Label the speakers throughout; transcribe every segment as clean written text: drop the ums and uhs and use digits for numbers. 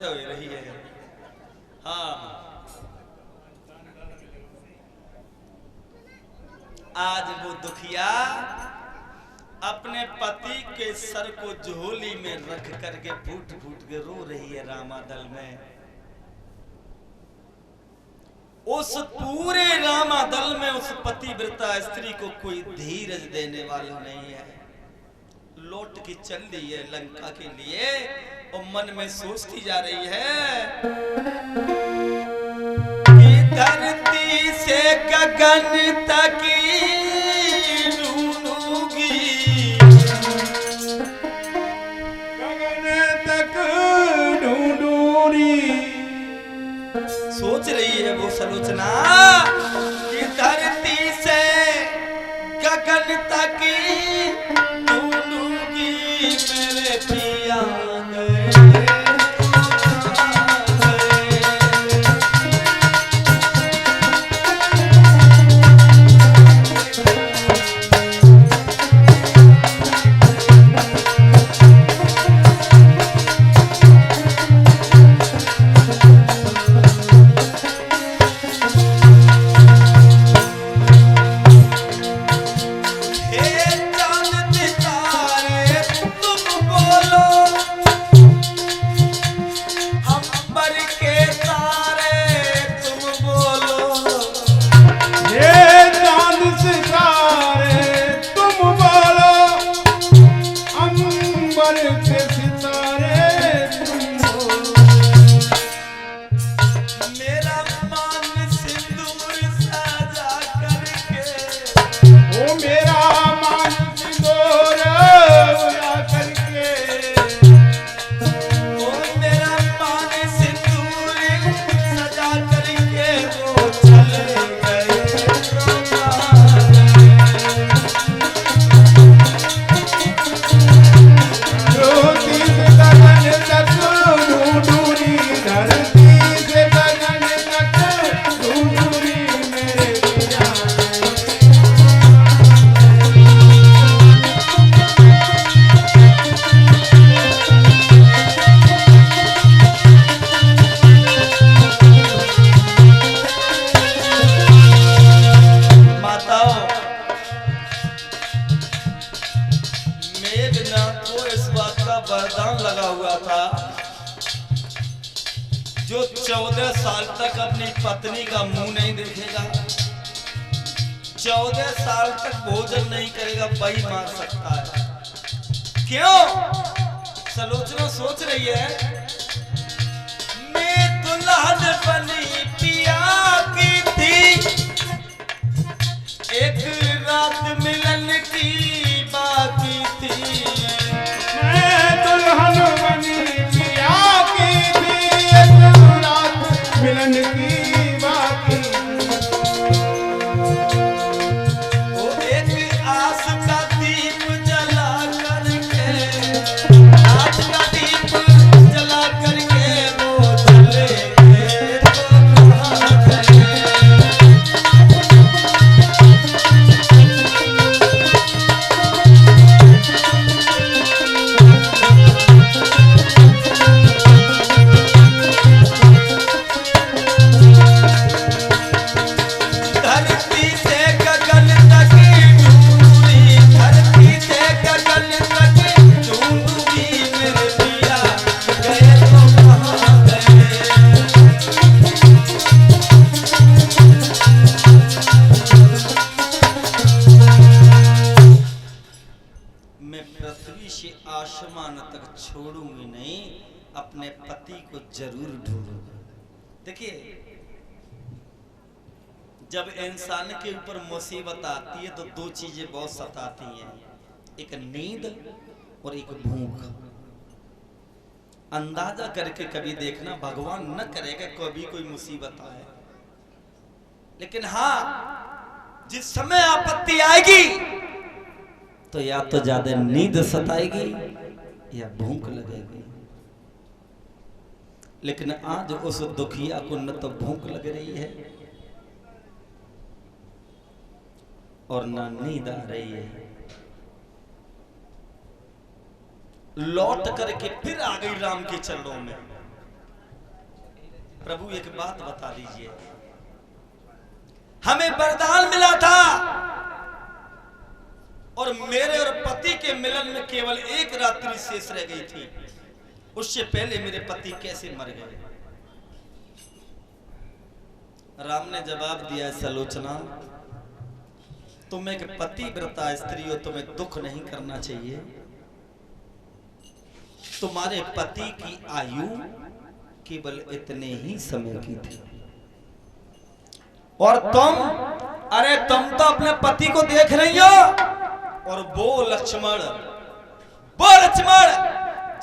Speaker 1: हो रही है। हाँ, आज वो दुखिया अपने पति के सर को झोली में रख करके फूट फूट के रो रही है रामादल में। उस पूरे रामादल में उस पतिव्रता स्त्री को कोई धीरज देने वाला नहीं है। लौट के चल रही है लंका के लिए और मन में सोचती जा रही है कि धरती से गगन तक ढूंढूंगी,
Speaker 2: गगन तक ढूंढूंगी।
Speaker 1: सोच रही है वो सलोचना कि धरती से गगन तक ढूंढूंगी, मेरे पिया गए। वरदान लगा हुआ था जो 14 साल तक अपनी पत्नी का मुंह नहीं देखेगा, 14 साल तक भोजन नहीं करेगा, वही मार सकता है। क्यों? सलोचना सोच रही है मैं दुल्हन बनी पिया की थी, एक रात मिलन की बाकी थी।
Speaker 2: दुल्हन बनी पिया की थी, एक रात मिलन की बाकी।
Speaker 1: वो एक आस का दीप जला करके, आस का दीप जला करके वो चले गए तो कहाँ गए। आसमान तक छोड़ूंगी नहीं, अपने पति को जरूर ढूंढूंगी। देखिए, जब इंसान के ऊपर मुसीबत आती है तो दो चीजें बहुत सताती हैं, एक नींद और एक भूख। अंदाजा करके कभी देखना, भगवान न करेगा कभी कोई मुसीबत आए, लेकिन हाँ जिस समय आपत्ति आएगी तो या तो ज्यादा नींद सताएगी या भूख लगेगी। लेकिन आज उस दुखिया को न तो भूख लग रही है और ना नींद आ रही है। लौट करके फिर आ गई राम के चरणों में। प्रभु एक बात बता दीजिए, हमें वरदान मिला था और मेरे और पति के मिलन में केवल एक रात्रि शेष रह गई थी, उससे पहले मेरे पति कैसे मर गए? राम ने जवाब दिया, सलोचना तुम एक पतिव्रता स्त्री हो, तुम्हें दुख नहीं करना चाहिए। तुम्हारे पति की आयु केवल इतने ही समय की थी और तुम तो अपने पति को देख रही हो, और वो लक्ष्मण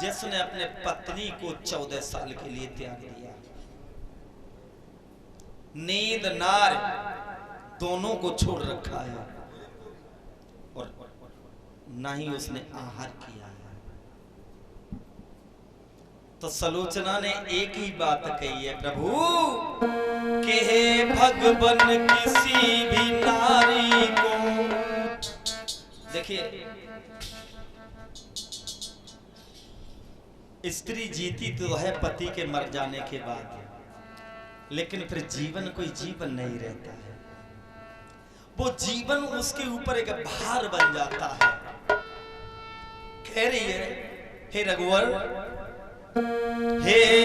Speaker 1: जिसने अपने पत्नी को 14 साल के लिए त्याग दिया, नींद नार दोनों को छोड़ रखा है और ना ही उसने आहार किया है। तो सलोचना ने एक ही बात कही है, प्रभु कि हे भगवन किसी भी नारी को, देखिए स्त्री जीती तो है पति के मर जाने के बाद, लेकिन फिर जीवन कोई जीवन नहीं रहता है, वो जीवन उसके ऊपर एक भार बन जाता है। कह रही है, हे रघुवर, हे